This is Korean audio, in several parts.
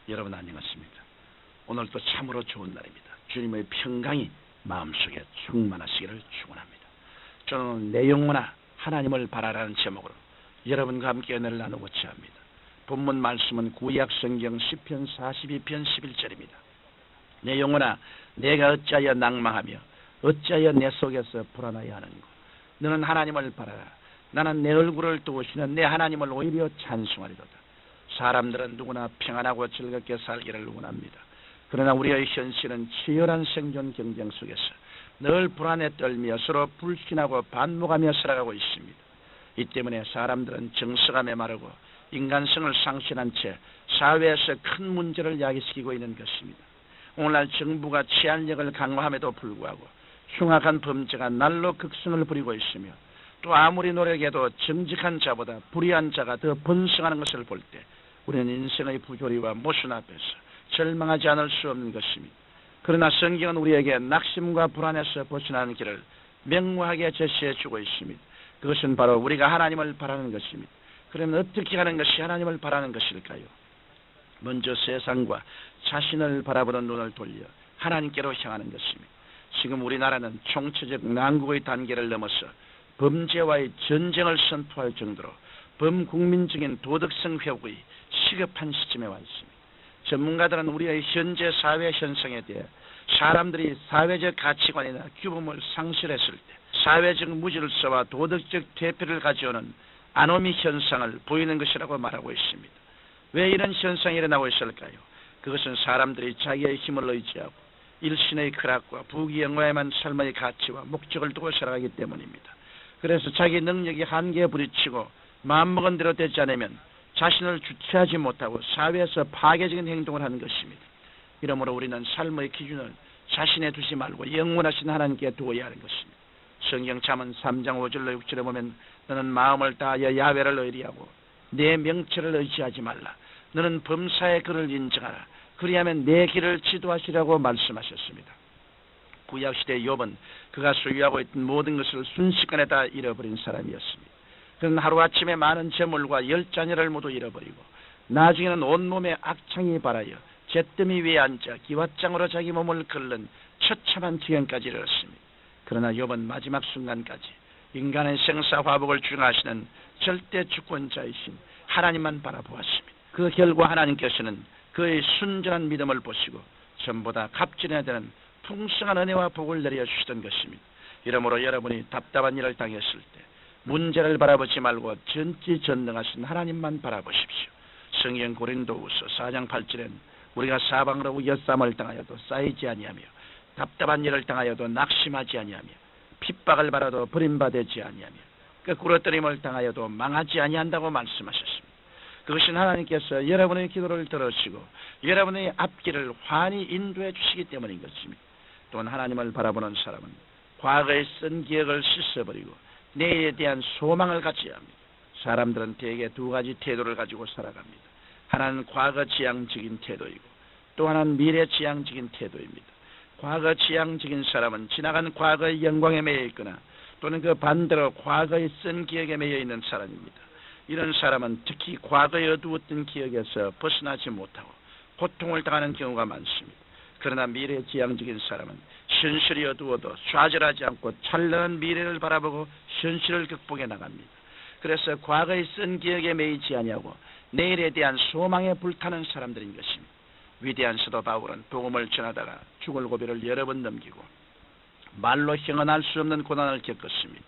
여러분 안녕하십니까? 오늘도 참으로 좋은 날입니다. 주님의 평강이 마음속에 충만하시기를 축원합니다. 저는 내 영혼아 하나님을 바라라는 제목으로 여러분과 함께 은혜를 나누고자 합니다. 본문 말씀은 구약성경 시편 42편 11절입니다. 내 영혼아 내가 어찌하여 낭망하며 어찌하여 내 속에서 불안하여 하는고. 너는 하나님을 바라라. 나는 내 얼굴을 도우시는 내 하나님을 오히려 찬송하리로다. 사람들은 누구나 평안하고 즐겁게 살기를 원합니다. 그러나 우리의 현실은 치열한 생존 경쟁 속에서 늘 불안에 떨며 서로 불신하고 반목하며 살아가고 있습니다. 이 때문에 사람들은 정서가 메마르고 인간성을 상실한 채 사회에서 큰 문제를 야기시키고 있는 것입니다. 오늘날 정부가 치안력을 강화함에도 불구하고 흉악한 범죄가 날로 극성을 부리고 있으며 또 아무리 노력해도 정직한 자보다 불의한 자가 더 번성하는 것을 볼 때 우리는 인생의 부조리와 모순 앞에서 절망하지 않을 수 없는 것입니다. 그러나 성경은 우리에게 낙심과 불안에서 벗어나는 길을 명료하게 제시해 주고 있습니다. 그것은 바로 우리가 하나님을 바라는 것입니다. 그러면 어떻게 하는 것이 하나님을 바라는 것일까요? 먼저 세상과 자신을 바라보는 눈을 돌려 하나님께로 향하는 것입니다. 지금 우리나라는 총체적 난국의 단계를 넘어서 범죄와의 전쟁을 선포할 정도로 범국민적인 도덕성 회복의 시급한 시점에 와 있습니다. 전문가들은 우리의 현재 사회 현상에 대해 사람들이 사회적 가치관이나 규범을 상실했을 때 사회적 무질서와 도덕적 퇴폐를 가져오는 아노미 현상을 보이는 것이라고 말하고 있습니다. 왜 이런 현상이 일어나고 있을까요? 그것은 사람들이 자기의 힘을 의지하고 일신의 쾌락과 부귀영화에만 삶의 가치와 목적을 두고 살아가기 때문입니다. 그래서 자기 능력이 한계에 부딪히고 마음먹은 대로 되지 않으면 자신을 주체하지 못하고 사회에서 파괴적인 행동을 하는 것입니다. 이러므로 우리는 삶의 기준을 자신에 두지 말고 영원하신 하나님께 두어야 하는 것입니다. 성경 잠언 3장 5절로 6절에 보면 너는 마음을 다하여 야훼를 의리하고 내 명철을 의지하지 말라. 너는 범사의 그를 인정하라. 그리하면 내 길을 지도하시라고 말씀하셨습니다. 구약시대 욥은 그가 소유하고 있던 모든 것을 순식간에 다 잃어버린 사람이었습니다. 그는 하루아침에 많은 재물과 10자녀를 모두 잃어버리고 나중에는 온몸에 악창이 발하여 잿더미 위에 앉아 기왓장으로 자기 몸을 긁는 처참한 지경까지 이르렀습니다. 그러나 욥은 마지막 순간까지 인간의 생사화복을 주장하시는 절대 주권자이신 하나님만 바라보았습니다. 그 결과 하나님께서는 그의 순전한 믿음을 보시고 전보다 값지어야 되는 풍성한 은혜와 복을 내려주시던 것입니다. 이러므로 여러분이 답답한 일을 당했을 때 문제를 바라보지 말고 전지전능하신 하나님만 바라보십시오. 성경 고린도후서 4장 8절엔 우리가 사방으로 우겨쌈을 당하여도 쌓이지 아니하며 답답한 일을 당하여도 낙심하지 아니하며 핍박을 받아도 버림받지 아니하며 끄꾸러뜨림을 당하여도 망하지 아니한다고 말씀하셨습니다. 그것은 하나님께서 여러분의 기도를 들으시고 여러분의 앞길을 환히 인도해 주시기 때문인 것입니다. 또한 하나님을 바라보는 사람은 과거에 쓴 기억을 씻어버리고 내일에 대한 소망을 가져야 합니다. 사람들은 대개 두 가지 태도를 가지고 살아갑니다. 하나는 과거 지향적인 태도이고 또 하나는 미래 지향적인 태도입니다. 과거 지향적인 사람은 지나간 과거의 영광에 매여 있거나 또는 그 반대로 과거의 쓴 기억에 매여 있는 사람입니다. 이런 사람은 특히 과거의 어두웠던 기억에서 벗어나지 못하고 고통을 당하는 경우가 많습니다. 그러나 미래지향적인 사람은 현실이 어두워도 좌절하지 않고 찬란한 미래를 바라보고 현실을 극복해 나갑니다. 그래서 과거의 쓴 기억에 매이지 아니하고 내일에 대한 소망에 불타는 사람들인 것입니다. 위대한 사도 바울은 복음을 전하다가 죽을 고비를 여러 번 넘기고 말로 형언할 수 없는 고난을 겪었습니다.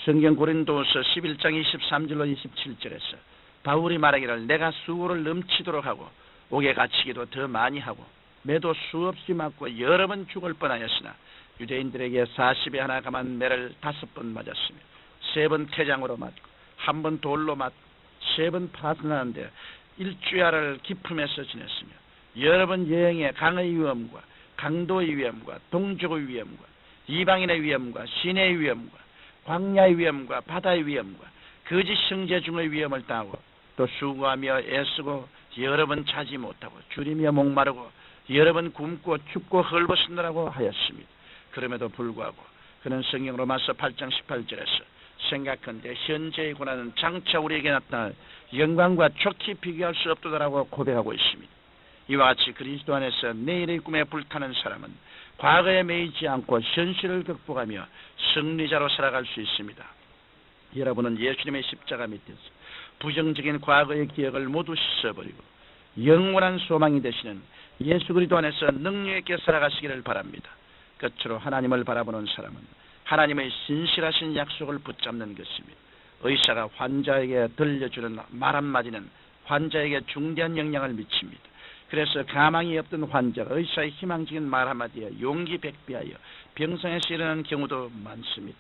성경 고린도후서 11장 23절로 27절에서 바울이 말하기를 내가 수고를 넘치도록 하고 옥에 갇히기도 더 많이 하고 매도 수없이 맞고 여러 번 죽을 뻔하였으나 유대인들에게 40에 하나 감한 매를 5번 맞았으며 3번 태장으로 맞고 1번 돌로 맞고 3번 파선하는데 일주야를 기품에서 지냈으며 여러 번 여행에 강의 위험과 강도의 위험과 동족의 위험과 이방인의 위험과 시내의 위험과 광야의 위험과 바다의 위험과 거짓 형제 중의 위험을 당하고 또 수고하며 애쓰고 여러 번 차지 못하고 줄이며 목마르고 여러 번 굶고 춥고 헐벗으느라고 하였습니다. 그럼에도 불구하고 그는 성경 로마서 8장 18절에서 생각한데 현재의 고난은 장차 우리에게 나타날 영광과 좋게 비교할 수 없도다라고 고백하고 있습니다. 이와 같이 그리스도 안에서 내일의 꿈에 불타는 사람은 과거에 매이지 않고 현실을 극복하며 승리자로 살아갈 수 있습니다. 여러분은 예수님의 십자가 밑에서 부정적인 과거의 기억을 모두 씻어버리고 영원한 소망이 되시는 예수 그리스도 안에서 능력 있게 살아가시기를 바랍니다. 끝으로 하나님을 바라보는 사람은 하나님의 신실하신 약속을 붙잡는 것입니다. 의사가 환자에게 들려주는 말 한마디는 환자에게 중대한 영향을 미칩니다. 그래서 가망이 없던 환자가 의사의 희망적인 말 한마디에 용기 백비하여 병상에서 일어나는 경우도 많습니다.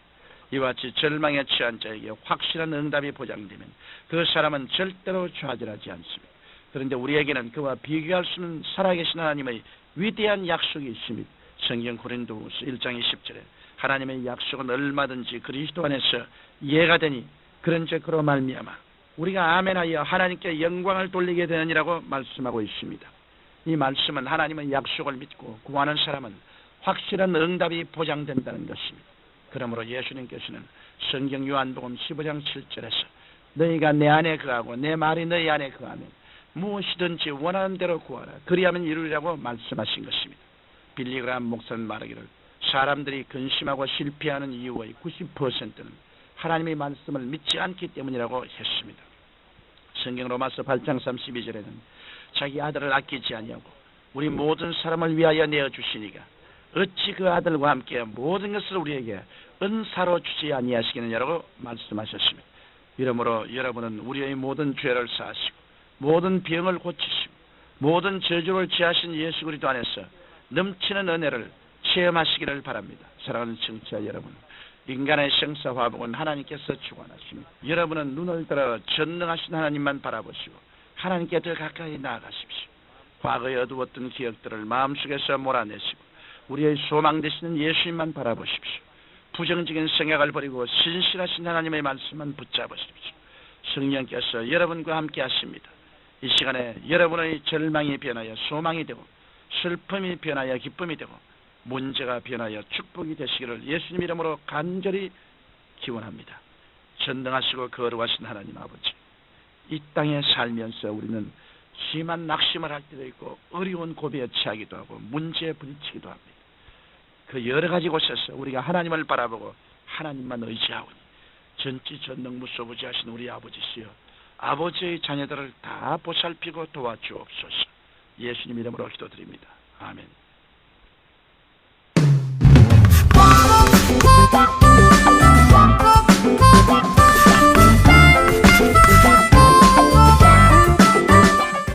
이와 같이 절망에 처한 자에게 확실한 응답이 보장되면 그 사람은 절대로 좌절하지 않습니다. 그런데 우리에게는 그와 비교할 수 없는 살아계신 하나님의 위대한 약속이 있습니다. 성경 고린도후서 1장 20절에 하나님의 약속은 얼마든지 그리스도 안에서 이해가 되니 그런즉 그로 말미암아 우리가 아멘하여 하나님께 영광을 돌리게 되느니라고 말씀하고 있습니다. 이 말씀은 하나님의 약속을 믿고 구하는 사람은 확실한 응답이 보장된다는 것입니다. 그러므로 예수님께서는 성경 요한복음 15장 7절에서 너희가 내 안에 거하고 내 말이 너희 안에 거하면 무엇이든지 원하는 대로 구하라 그리하면 이루리라고 말씀하신 것입니다. 빌리 그라함 목사는 말하기를 사람들이 근심하고 실패하는 이유의 90%는 하나님의 말씀을 믿지 않기 때문이라고 했습니다. 성경 로마서 8장 32절에는 자기 아들을 아끼지 아니하고 우리 모든 사람을 위하여 내어주시니가 어찌 그 아들과 함께 모든 것을 우리에게 은사로 주지 아니하시겠느냐라고 말씀하셨습니다. 이러므로 여러분은 우리의 모든 죄를 사하시고 모든 병을 고치시고 모든 저주를 지하신 예수 그리스도 안에서 넘치는 은혜를 체험하시기를 바랍니다. 사랑하는 청취자 여러분, 인간의 생사화복은 하나님께서 주관하십니다. 여러분은 눈을 들어 전능하신 하나님만 바라보시고 하나님께 더 가까이 나아가십시오. 과거에 어두웠던 기억들을 마음속에서 몰아내시고 우리의 소망 되시는 예수님만 바라보십시오. 부정적인 생각을 버리고 신실하신 하나님의 말씀만 붙잡으십시오. 성령께서 여러분과 함께 하십니다. 이 시간에 여러분의 절망이 변하여 소망이 되고 슬픔이 변하여 기쁨이 되고 문제가 변하여 축복이 되시기를 예수님 이름으로 간절히 기원합니다. 전능하시고 거룩하신 하나님 아버지, 이 땅에 살면서 우리는 심한 낙심을 할 때도 있고 어려운 고비에 처하기도 하고 문제에 부딪히기도 합니다. 그 여러 가지 곳에서 우리가 하나님을 바라보고 하나님만 의지하오니 전지전능무소부지하신 우리 아버지시여, 아버지의 자녀들을 다 보살피고 도와주옵소서. 예수님 이름으로 기도드립니다. 아멘.